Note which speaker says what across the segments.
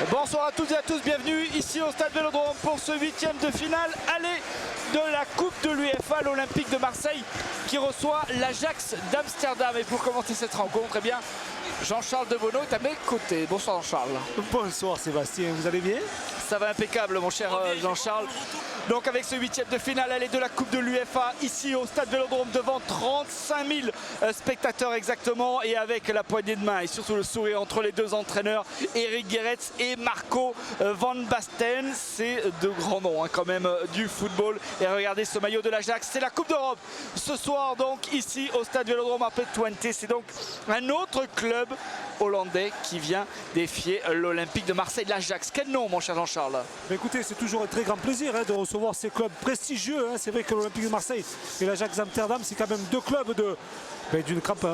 Speaker 1: Bonsoir à toutes et à tous, bienvenue ici au Stade Vélodrome pour ce 8e de finale aller de la Coupe de l'UEFA, l'Olympique de Marseille qui reçoit l'Ajax d'Amsterdam. Et pour commencer cette rencontre, eh bien, Jean-Charles Debono est à mes côtés. Bonsoir Jean-Charles.
Speaker 2: Bonsoir Sébastien, vous allez bien?
Speaker 1: Ça va impeccable mon cher Jean-Charles. Donc avec ce 8e de finale aller de la Coupe de l'UEFA ici au Stade Vélodrome devant 35 000 spectateurs exactement, et avec la poignée de main et surtout le sourire entre les deux entraîneurs Eric Gerets et Marco van Basten. C'est de grands noms quand même du football. Et regardez ce maillot de l'Ajax, c'est la Coupe d'Europe ce soir donc ici au Stade Vélodrome à P20. C'est donc un autre club hollandais qui vient défier l'Olympique de Marseille, l'Ajax. Quel nom mon cher Jean-Charles?
Speaker 2: Écoutez, c'est toujours un très grand plaisir de recevoir ces clubs prestigieux. C'est vrai que l'Olympique de Marseille et l'Ajax d'Amsterdam, c'est quand même deux clubs d'une trempe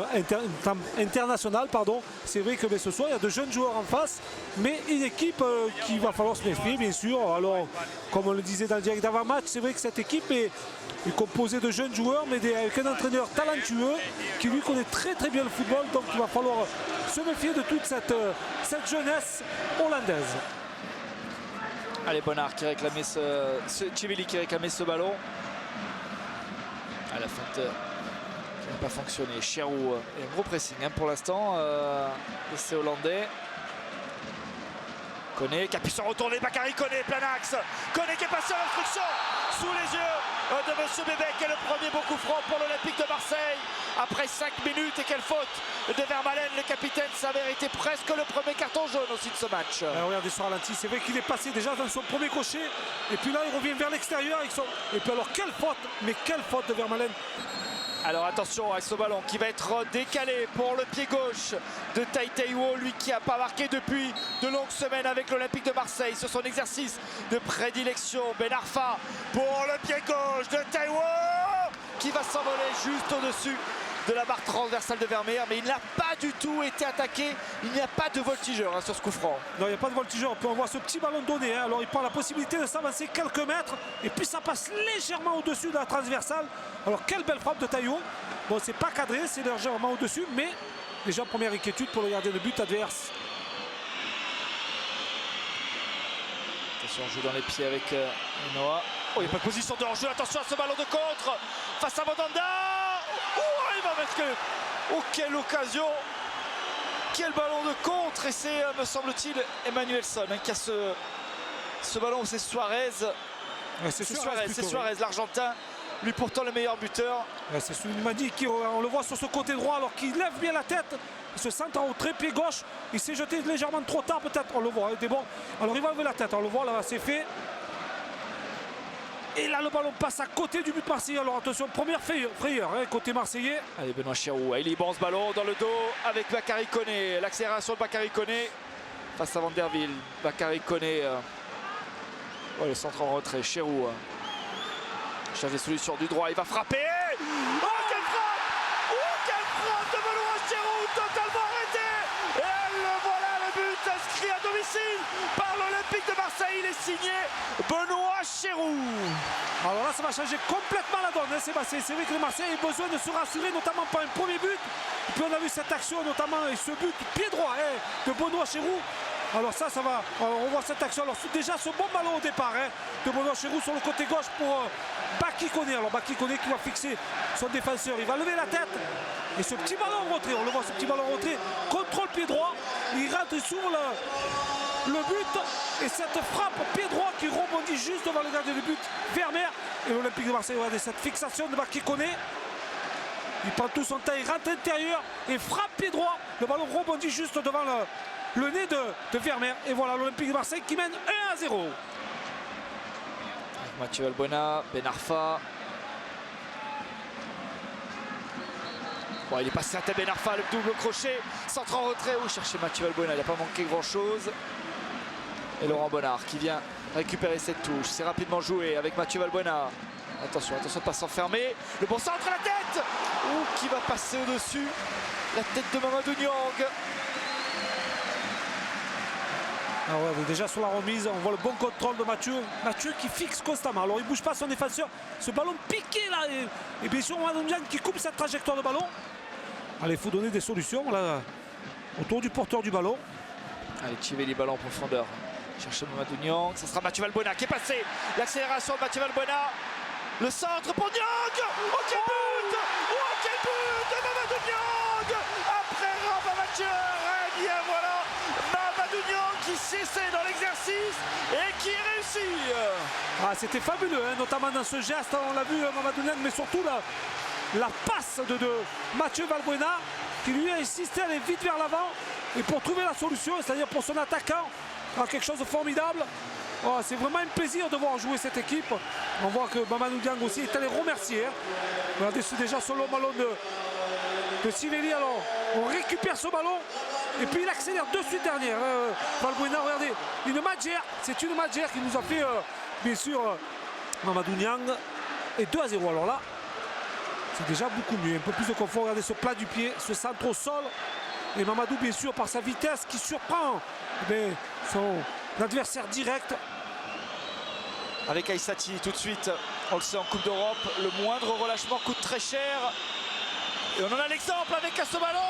Speaker 2: internationale. C'est vrai que ce soir, il y a de jeunes joueurs en face, mais une équipe qu'il va falloir se méfier, bien sûr. Alors, comme on le disait dans le direct d'avant-match, c'est vrai que cette équipe est composée de jeunes joueurs, mais avec un entraîneur talentueux qui lui connaît très très bien le football. Donc, il va falloir se méfier de toute cette jeunesse hollandaise.
Speaker 1: Allez, Bonnard qui réclamait Chivili qui réclamait ce ballon. À la fin qui n'a pas fonctionné. Cherou et un gros pressing pour l'instant. C'est hollandais. Koné qui a pu se retourner. Bakary Koné, plein axe. Koné qui est passé en instruction sous les yeux de Monsieur Bébek. Et le premier beau coup franc pour l'Olympique de Marseille. Après 5 minutes, et quelle faute de Vermaelen, le capitaine. Ça avait été presque le premier carton jaune aussi de ce match.
Speaker 2: Regardez ce ralenti, c'est vrai qu'il est passé déjà dans son premier crochet. Et puis là, il revient vers l'extérieur. Et puis alors, quelle faute, mais quelle faute de Vermaelen.
Speaker 1: Alors attention à ce ballon qui va être décalé pour le pied gauche de Tai Taiwo, lui qui n'a pas marqué depuis de longues semaines avec l'Olympique de Marseille. C'est son exercice de prédilection. Ben Arfa pour le pied gauche de Taiwo qui va s'envoler juste au-dessus de la barre transversale de Vermeer, mais il n'a pas du tout été attaqué. Il n'y a pas de voltigeur sur ce coup franc.
Speaker 2: Non, il n'y a pas de voltigeur. Puis on voit ce petit ballon donné. Alors il prend la possibilité de s'avancer quelques mètres et puis ça passe légèrement au-dessus de la transversale. Alors quelle belle frappe de Taiwo. Bon, c'est pas cadré, c'est légèrement au-dessus, mais déjà première inquiétude pour le gardien de but adverse.
Speaker 1: Attention, on joue dans les pieds avec Noah. Oh, il n'y a pas de position de hors-jeu. Attention à ce ballon de contre face à Mandanda. Oh, il va mettre que... Oh, quelle occasion! Quel ballon de contre! Et c'est, me semble-t-il, Emmanuelson qui a ce ballon. C'est Suarez.
Speaker 2: Ouais, c'est
Speaker 1: Suarez, l'Argentin. Lui pourtant le meilleur buteur.
Speaker 2: Ouais, c'est Soulimadi qui, on le voit sur ce côté droit, alors qu'il lève bien la tête. Il se centre en retrait, pied gauche. Il s'est jeté légèrement trop tard peut-être. On le voit, il était bon. Alors il va lever la tête, on le voit là, c'est fait. Et là, le ballon passe à côté du but marseillais. Alors attention, première frayeur côté marseillais.
Speaker 1: Allez, Benoît Cherou, il est bon ce ballon dans le dos avec Bakary Koné. L'accélération de Bakary Koné face à Van der Wiel. Bakary Koné. Le centre en retrait. Cherou cherche des solutions du droit. Il va frapper. Oh, quelle frappe! Oh, quelle frappe de Benoît Cherou, totalement arrêté. Et le voilà, le but inscrit à domicile par l'Olympique de Marseille. Il est signé Benoît Cherou.
Speaker 2: Alors là, ça va changer complètement la donne, Sébastien. C'est vrai que le Marseille a besoin de se rassurer, notamment par un premier but. Et puis on a vu cette action, notamment, et ce but pied droit de Benoît Cherou. Alors ça va, on voit cette action. Alors déjà ce bon ballon au départ de Benoît Cherou sur le côté gauche pour Bakary Koné. Alors Bakary Koné qui va fixer son défenseur, il va lever la tête. Et ce petit ballon en retrait, on le voit, ce petit ballon en retrait, contrôle pied droit, il rentre sur le but. Et cette frappe pied droit qui rebondit juste devant le gardien de but, Vermeer. Et l'Olympique de Marseille, regardez cette fixation de Bakary Koné. Il prend tout son temps, il rentre intérieur et frappe pied droit. Le ballon rebondit juste devant le nez de Vermeer. Et voilà l'Olympique de Marseille qui mène 1-0.
Speaker 1: Mathieu Valbuena, Ben Arfa. Bon, il est passé à Ben Arfa, le double crochet. Centre en retrait. Où chercher Mathieu Valbuena, il n'a pas manqué grand chose. Et Laurent Bonnard qui vient récupérer cette touche. C'est rapidement joué avec Mathieu Valbuena. Attention de ne pas s'enfermer. Le bon centre à la tête. Qui va passer au-dessus. La tête de Mamadou Niang.
Speaker 2: Ah ouais, déjà sur la remise, on voit le bon contrôle de Mathieu. Mathieu qui fixe constamment. Alors il ne bouge pas son défenseur. Ce ballon piqué là. Et bien sûr, Mamadou Niang qui coupe cette trajectoire de ballon. Allez, il faut donner des solutions là autour du porteur du ballon.
Speaker 1: Allez, Chivelli, ballon en profondeur. Cherche Mamadou Niang. Ce sera Mathieu Valbuena qui est passé. L'accélération de Mathieu Valbuena. Le centre pour Niang. Oh quel but! Oh quel but de Mamadou Niang! Après Rafa Mathieu, et bien voilà Mamadou Niang qui s'essaie dans l'exercice et qui réussit.
Speaker 2: Ah, c'était fabuleux, hein, notamment dans ce geste, on l'a vu Mamadou Niang, mais surtout la passe de Mathieu Valbuena qui lui a insisté à aller vite vers l'avant et pour trouver la solution, c'est-à-dire pour son attaquant, quelque chose de formidable. Oh, c'est vraiment un plaisir de voir jouer cette équipe. On voit que Mamadou Niang aussi est allé remercier. Hein. Regardez, c'est déjà sur le ballon de Chivelli. Alors, on récupère ce ballon et puis il accélère de suite derrière. Valbuena, regardez, une magère. C'est une magère qui nous a fait, bien sûr, Mamadou Niang. Et 2-0. Alors là, c'est déjà beaucoup mieux. Un peu plus de confort. Regardez ce plat du pied, ce centre au sol. Et Mamadou, bien sûr, par sa vitesse qui surprend son adversaire direct.
Speaker 1: Avec Aïssati tout de suite, on le sait en Coupe d'Europe, le moindre relâchement coûte très cher. Et on en a l'exemple avec ce ballon.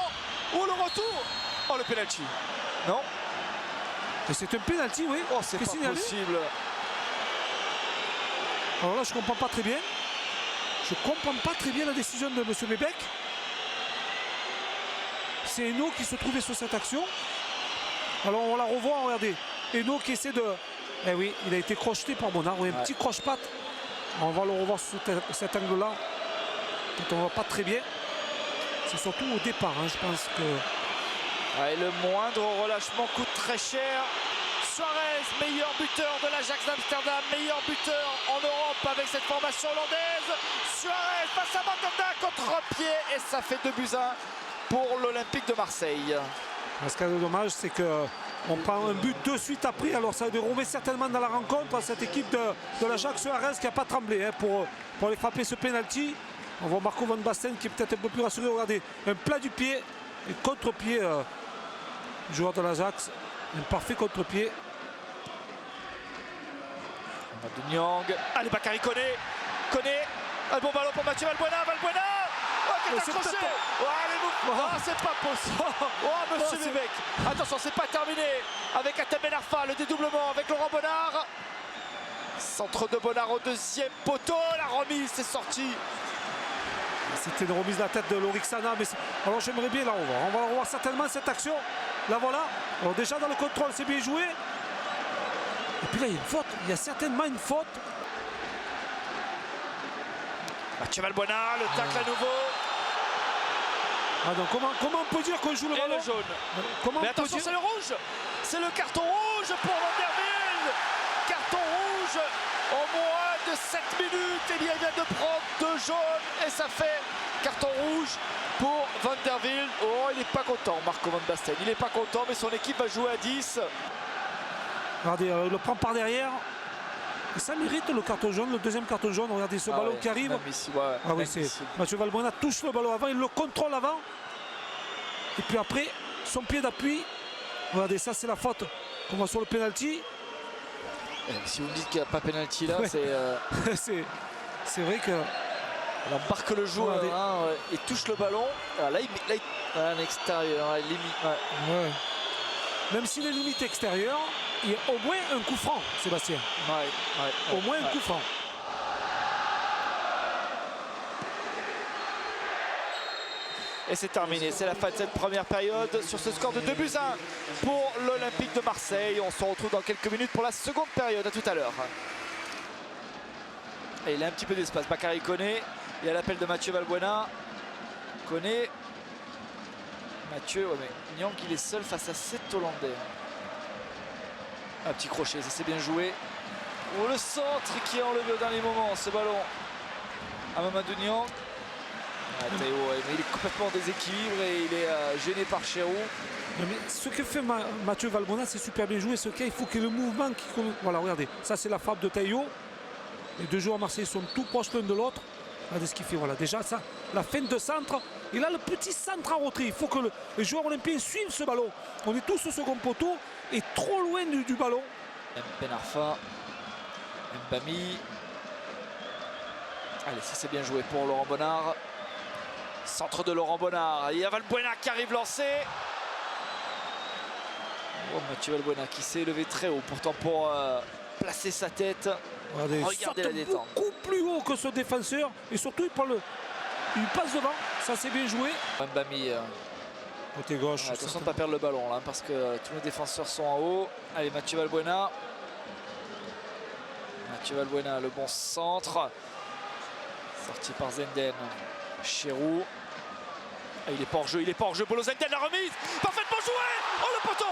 Speaker 1: Oh le retour. Oh le penalty. Non.
Speaker 2: Et c'est un penalty, oui.
Speaker 1: Oh c'est pas
Speaker 2: signalé.
Speaker 1: possible.
Speaker 2: Alors là je comprends pas très bien. Je comprends pas très bien la décision de M. Bebek. C'est Eno qui se trouvait sur cette action. Alors on la revoit, regardez. Eno qui essaie de... Eh oui, il a été crocheté par Bonnard. Oui, un petit croche-patte. On va le revoir sous cet angle-là. On ne voit pas très bien. C'est surtout au départ, hein, je pense que...
Speaker 1: Ouais, le moindre relâchement coûte très cher. Suarez, meilleur buteur de l'Ajax d'Amsterdam, meilleur buteur en Europe avec cette formation hollandaise. Suarez face à Mandanda contre-pied et ça fait 2-1 pour l'Olympique de Marseille.
Speaker 2: Ce qui est dommage, c'est qu'on prend un but de suite après. Alors ça remet certainement dans la rencontre cette équipe de l'Ajax. Suarez qui n'a pas tremblé hein, pour aller frapper ce penalty. On voit Marco Van Basten qui est peut-être un peu plus rassuré. Regardez, un plat du pied et contre-pied du joueur de l'Ajax. Un parfait contre-pied.
Speaker 1: Mamadou Niang. Allez, Bakary Koné. Un bon ballon pour Mathieu Valbuena. Oh, quel accroché. Oh, c'est pas possible. Oh, monsieur Bebek. Attention, c'est pas terminé. Avec Atem Ben Arfa, le dédoublement avec Laurent Bonnard. Centre de Bonnard au deuxième poteau. La remise, c'est sorti.
Speaker 2: C'était une remise de la tête de Lorixana. Mais alors j'aimerais bien la revoir. On va revoir certainement cette action. La voilà. Alors déjà dans le contrôle, c'est bien joué. Et puis là, il y a une faute. Il y a certainement une faute.
Speaker 1: Mathieu Valbuena, le tacle à nouveau.
Speaker 2: Ah donc comment on peut dire qu'on joue le ballon?
Speaker 1: Et le jaune. Mais attention, c'est le rouge. C'est le carton rouge pour Van der Wiel. Carton rouge en moins de 7 minutes. Et bien, il vient de prendre 2 jaunes. Et ça fait carton rouge pour Van der Wiel. Oh, il n'est pas content, Marco Van Basten. Il n'est pas content, mais son équipe va jouer à 10.
Speaker 2: Regardez, il le prend par derrière. Et ça mérite le carton jaune, le deuxième carton jaune. Regardez ce ballon qui arrive. Ah oui, c'est Mathieu Valbuena touche le ballon avant, il le contrôle avant. Et puis après, son pied d'appui. Regardez, ça c'est la faute qu'on voit sur le penalty.
Speaker 1: Si vous me dites qu'il n'y a pas penalty là,
Speaker 2: c'est vrai que...
Speaker 1: Il embarque le joueur et touche le ballon. Là, il à l'extérieur, limite.
Speaker 2: Ouais. Même s'il est limite extérieur, il y a au moins un coup franc, Sébastien. Au moins un coup franc.
Speaker 1: Et c'est terminé, c'est la fin de cette première période sur ce score de 2-1 pour l'Olympique de Marseille. On se retrouve dans quelques minutes pour la seconde période. À tout à l'heure. Et il a un petit peu d'espace. Bakary Koné. Il y a l'appel de Mathieu Valbuena. Koné. Mathieu, ouais, mais Niang, il est seul face à 7 Hollandais. Un petit crochet, ça c'est bien joué. Oh, le centre qui est enlevé au dernier moment, ce ballon à Mamadou Niang. Mais il est complètement déséquilibré et il est gêné par Cherou.
Speaker 2: Mais ce que fait Mathieu Valbuena, c'est super bien joué. Ce qu'il faut que le mouvement qui... Voilà, regardez, ça c'est la frappe de Taillot. Les deux joueurs marseillais sont tout proches l'un de l'autre. Regardez ce qu'il fait, voilà, déjà ça, la fin de centre. Et là, le petit centre en retrait. Il faut que les joueurs olympiens suivent ce ballon. On est tous au second poteau et trop loin du ballon.
Speaker 1: Ben Arfa, Mbami. Allez, ça c'est bien joué pour Laurent Bonnard. Centre de Laurent Bonnard. Il y a Valbuena qui arrive lancé. Oh, Mathieu Valbuena qui s'est élevé très haut pourtant pour placer sa tête. Regardez la détente.
Speaker 2: Beaucoup plus haut que ce défenseur et surtout il passe devant. Ça c'est bien joué.
Speaker 1: Mbami,
Speaker 2: Côté gauche.
Speaker 1: attention de ne pas perdre le ballon là, parce que tous les défenseurs sont en haut. Allez, Mathieu Valbuena. Mathieu Valbuena, le bon centre. Sorti par Zenden. Chirou. Ah, il est pas hors jeu, il est pas hors jeu. Bolo Zenden, la remise. Parfaitement joué. Oh, le poteau.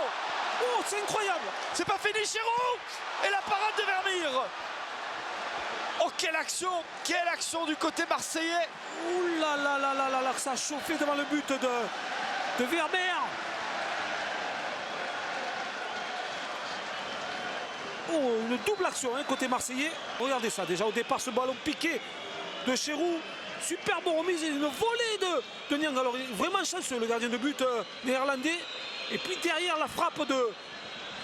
Speaker 2: Oh, c'est incroyable.
Speaker 1: C'est pas fini, Chirou. Et la parade de Vermeer. Oh, quelle action du côté marseillais.
Speaker 2: Ouh là là là là là là, ça a chauffé devant le but de Vermeer. Oh, une double action hein, côté marseillais. Regardez ça, déjà au départ ce ballon piqué de Chirou. Superbe remise et une volée de Niang. Alors il est vraiment chanceux le gardien de but néerlandais. Et puis derrière la frappe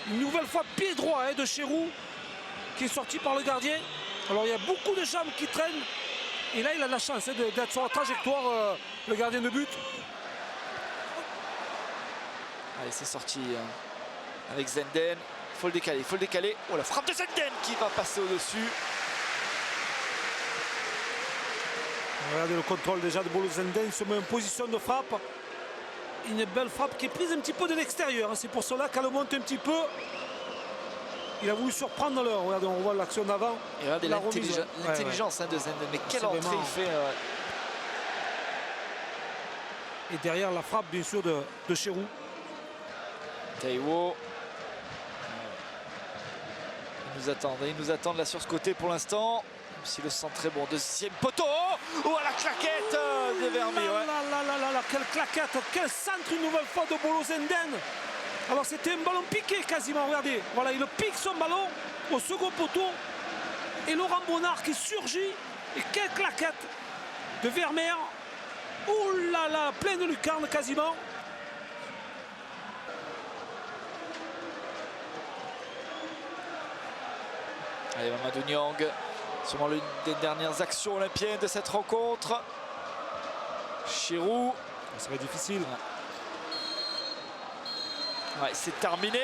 Speaker 2: une nouvelle fois pied droit hein, de Chirou qui est sorti par le gardien. Alors il y a beaucoup de jambes qui traînent. Et là il a la chance hein, d'être sur la trajectoire le gardien de but.
Speaker 1: Allez, c'est sorti avec Zenden. Il faut le décaler. Oh, la frappe de Zenden qui va passer au-dessus.
Speaker 2: Regardez le contrôle déjà de Bolo Zenden. Il se met en position de frappe. Une belle frappe qui est prise un petit peu de l'extérieur. C'est pour cela qu'elle monte un petit peu. Il a voulu surprendre l'heure. Regardez, on voit l'action d'avant.
Speaker 1: Et regardez l'intelligence de Zenden. Mais quelle entrée il fait.
Speaker 2: Et derrière la frappe, bien sûr, de Chirou.
Speaker 1: Taiwo. Ils nous attendent là sur ce côté pour l'instant. Même si le centre est bon. Deuxième poteau. Oh, la claquette de Vermeer.
Speaker 2: Ouais. Quelle claquette. Quel centre une nouvelle fois de Bolo Zenden. Alors c'était un ballon piqué quasiment. Regardez. Voilà, il pique son ballon au second poteau. Et Laurent Bonnard qui surgit. Et quelle claquette de Vermeer. Oh là là, plein de lucarnes quasiment.
Speaker 1: Allez, Mamadou Niang, sûrement l'une des dernières actions olympiennes de cette rencontre. Chirou.
Speaker 2: Ça va être difficile.
Speaker 1: Ouais, c'est terminé.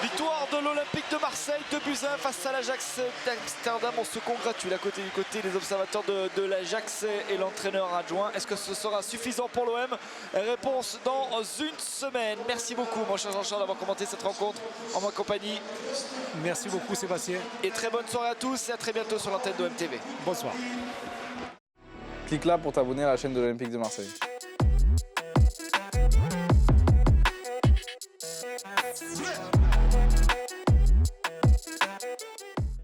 Speaker 1: Victoire de l'Olympique de Marseille, 2-1 face à l'Ajax d'Amsterdam. On se congratule du côté des observateurs de l'Ajax et l'entraîneur adjoint. Est-ce que ce sera suffisant pour l'OM? Réponse dans une semaine. Merci beaucoup mon cher Jean-Charles d'avoir commenté cette rencontre en ma compagnie.
Speaker 2: Merci beaucoup Sébastien.
Speaker 1: Et très bonne soirée à tous et à très bientôt sur l'antenne d'OM TV.
Speaker 2: Bonsoir.
Speaker 3: Clique là pour t'abonner à la chaîne de l'Olympique de Marseille.
Speaker 4: Yeah.